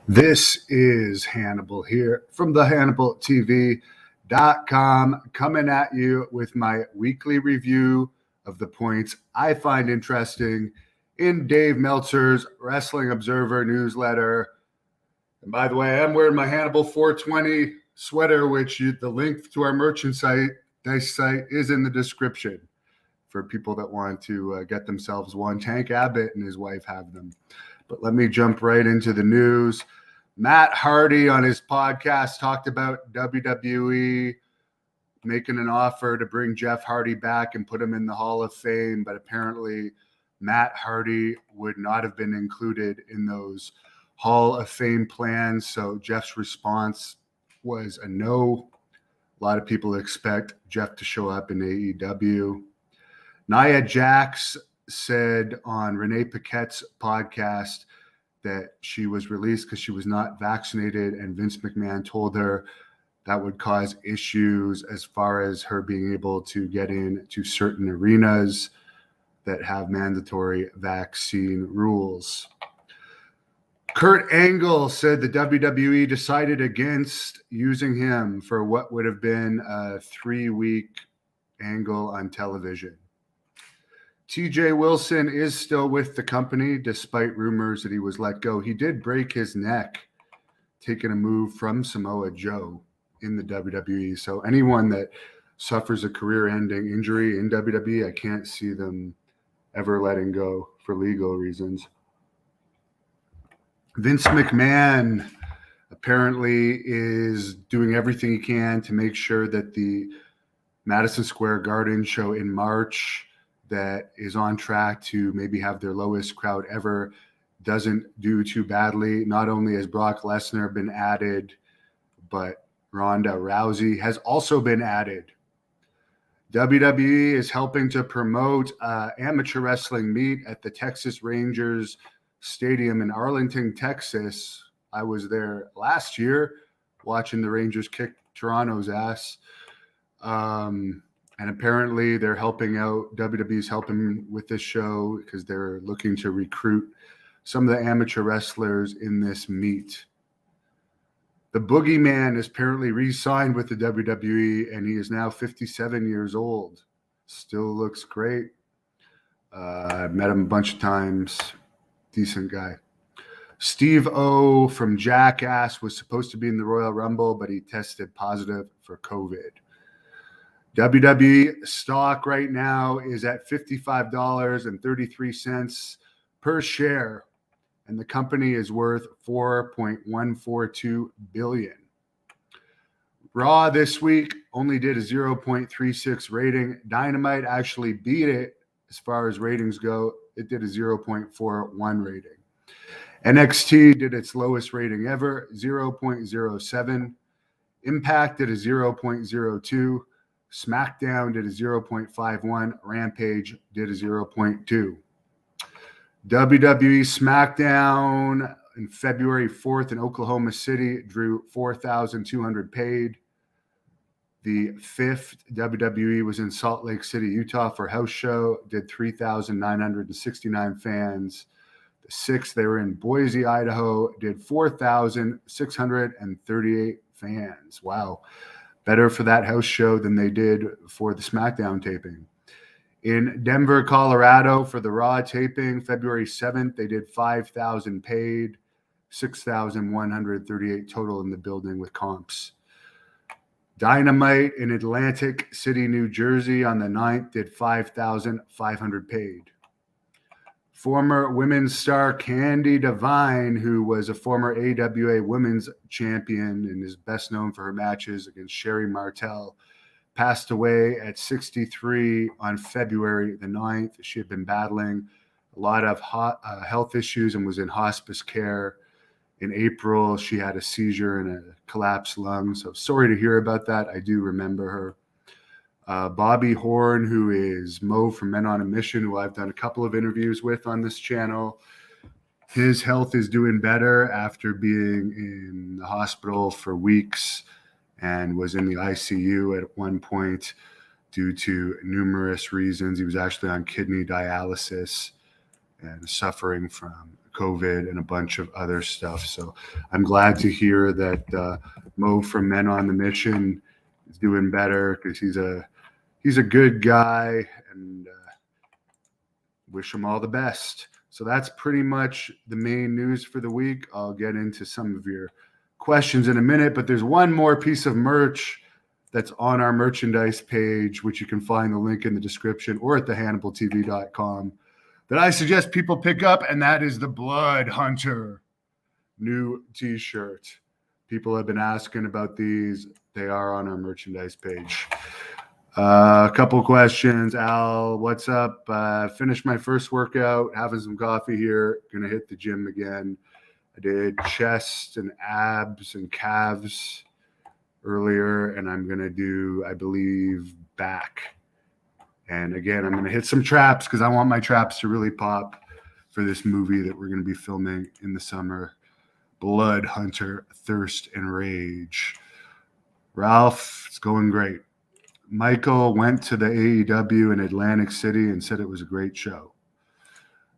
This is Hannibal here from the HannibalTV.com, coming at you with my weekly review of the points I find interesting in Dave Meltzer's Wrestling Observer newsletter. And by the way, I'm wearing my Hannibal 420 sweater, which the link to our merchandise site is in the description for people that want to get themselves one. Tank Abbott and his wife have them. But let me jump right into the news. Matt Hardy on his podcast talked about WWE making an offer to bring Jeff Hardy back and put him in the Hall of Fame, but apparently Matt Hardy would not have been included in those Hall of Fame plans. So Jeff's response was a no. A lot of people expect Jeff to show up in AEW. Nia Jax said on Renee Paquette's podcast that she was released because she was not vaccinated, and Vince McMahon told her that would cause issues as far as her being able to get into certain arenas that have mandatory vaccine rules. Kurt Angle said the WWE decided against using him for what would have been a 3-week angle on television. TJ Wilson is still with the company despite rumors that he was let go. He did break his neck taking a move from Samoa Joe in the WWE. So anyone that suffers a career-ending injury in WWE, I can't see them ever letting go for legal reasons. Vince McMahon apparently is doing everything he can to make sure that the Madison Square Garden show in March that is on track to maybe have their lowest crowd ever doesn't do too badly. Not only has Brock Lesnar been added, but Ronda Rousey has also been added. WWE is helping to promote amateur wrestling meet at the Texas Rangers Stadium in Arlington, Texas. I was there last year watching the Rangers kick Toronto's ass. And apparently they're helping out, WWE's helping with this show because they're looking to recruit some of the amateur wrestlers in this meet. The Boogeyman is apparently re-signed with the WWE, and he is now 57 years old. Still looks great. I've met him a bunch of times. Decent guy. Steve O from Jackass was supposed to be in the Royal Rumble, but he tested positive for COVID. WWE stock right now is at $55.33 per share, and the company is worth $4.142 billion. Raw this week only did a 0.36 rating. Dynamite actually beat it as far as ratings go. It did a 0.41 rating. NXT did its lowest rating ever, 0.07. Impact did a 0.02. SmackDown did a 0.51. Rampage did a 0.2. WWE SmackDown in February 4th in Oklahoma City drew 4,200 paid. The 5th WWE was in Salt Lake City, Utah for a house show, did 3,969 fans. The 6th, they were in Boise, Idaho, did 4,638 fans. Wow. Better for that house show than they did for the SmackDown taping. In Denver, Colorado, for the Raw taping, February 7th, they did 5,000 paid, 6,138 total in the building with comps. Dynamite in Atlantic City, New Jersey on the 9th did 5,500 paid. Former women's star Candy Devine, who was a former AWA women's champion and is best known for her matches against Sherry Martel, passed away at 63 on February the 9th. She had been battling a lot of health issues and was in hospice care. In April, she had a seizure and a collapsed lung. So sorry to hear about that. I do remember her. Bobby Horn, who is Mo from Men on a Mission, who I've done a couple of interviews with on this channel. His health is doing better after being in the hospital for weeks and was in the ICU at one point due to numerous reasons. He was actually on kidney dialysis and suffering from COVID and a bunch of other stuff. So I'm glad to hear that Mo from Men on the Mission is doing better, because he's a good guy, and wish him all the best. So that's pretty much the main news for the week. I'll get into some of your questions in a minute, but there's one more piece of merch that's on our merchandise page, which you can find the link in the description or at thehannibaltv.com, that I suggest people pick up, and that is the Blood Hunter new t-shirt. People have been asking about these. They are on our merchandise page. A couple questions. Al, what's up? Finished my first workout, having some coffee here. Gonna hit the gym again. I did chest and abs and calves earlier, and I'm gonna do, I believe, back. And again, I'm gonna hit some traps, because I want my traps to really pop for this movie that we're gonna be filming in the summer. Blood Hunter, Thirst and Rage. Ralph, it's going great. Michael went to the AEW in Atlantic City and said it was a great show.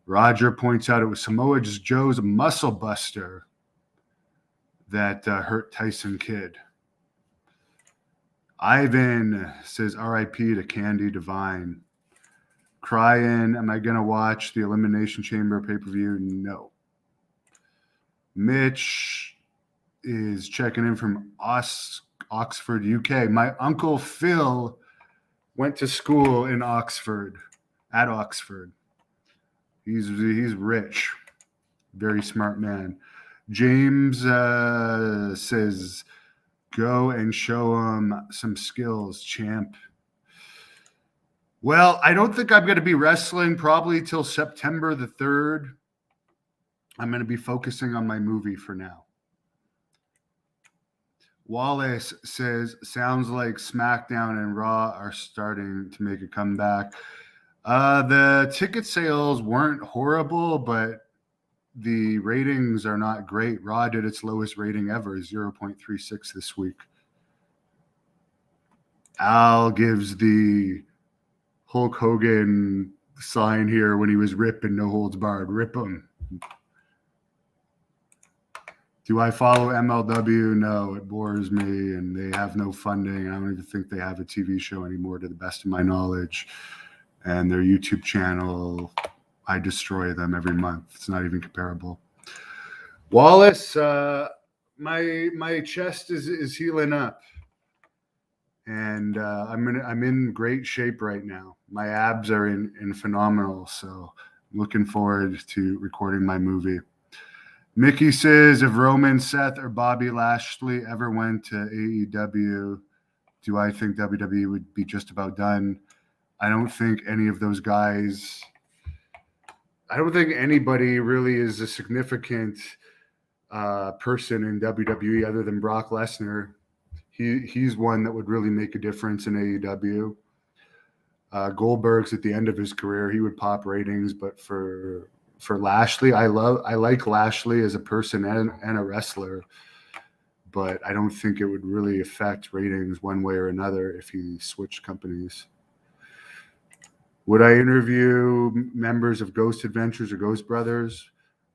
Roger points out it was Samoa Joe's muscle buster that hurt Tyson Kidd. Ivan says RIP to Candy Divine. Crying, am I going to watch the Elimination Chamber pay-per-view? No. Mitch is checking in from Oxford, UK. My uncle Phil went to school in Oxford, at Oxford. He's rich, very smart man. James says, go and show him some skills, champ. Well, I don't think I'm going to be wrestling probably till September the 3rd. I'm going to be focusing on my movie for now. Wallace says, sounds like SmackDown and Raw are starting to make a comeback. The ticket sales weren't horrible, but the ratings are not great. Raw did its lowest rating ever, 0.36 this week. Al gives the Hulk Hogan sign here when he was ripping No Holds Barred. Rip him. Do I follow MLW? No, it bores me, and they have no funding. I don't even think they have a TV show anymore, to the best of my knowledge. And their YouTube channel, I destroy them every month. It's not even comparable. Wallace, my chest is healing up, and I'm in great shape right now. My abs are in phenomenal, so I'm looking forward to recording my movie. Mickey says, if Roman, Seth, or Bobby Lashley ever went to AEW, do I think WWE would be just about done? I don't think any of those guys, I don't think anybody really is a significant person in WWE other than Brock Lesnar. He's one that would really make a difference in AEW. Goldberg's at the end of his career. He would pop ratings, but for Lashley, I like Lashley as a person and a wrestler, but I don't think it would really affect ratings one way or another if he switched companies. Would I interview members of Ghost Adventures or Ghost Brothers?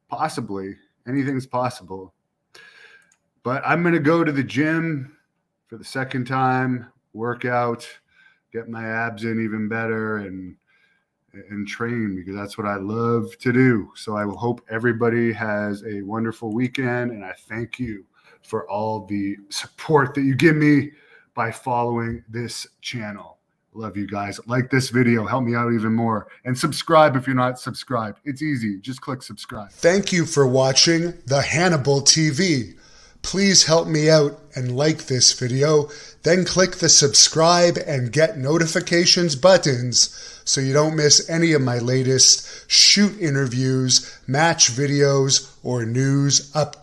Possibly. Anything's possible. But I'm going to go to the gym for the second time, work out, get my abs in even better, and train, because that's what I love to do. So I will hope everybody has a wonderful weekend, and I thank you for all the support that you give me by following this channel. Love you guys. Like this video, help me out even more, and subscribe if you're not subscribed. It's easy, just click subscribe. Thank you for watching the Hannibal TV. Please help me out and like this video, then click the subscribe and get notifications buttons so you don't miss any of my latest shoot interviews, match videos, or news updates.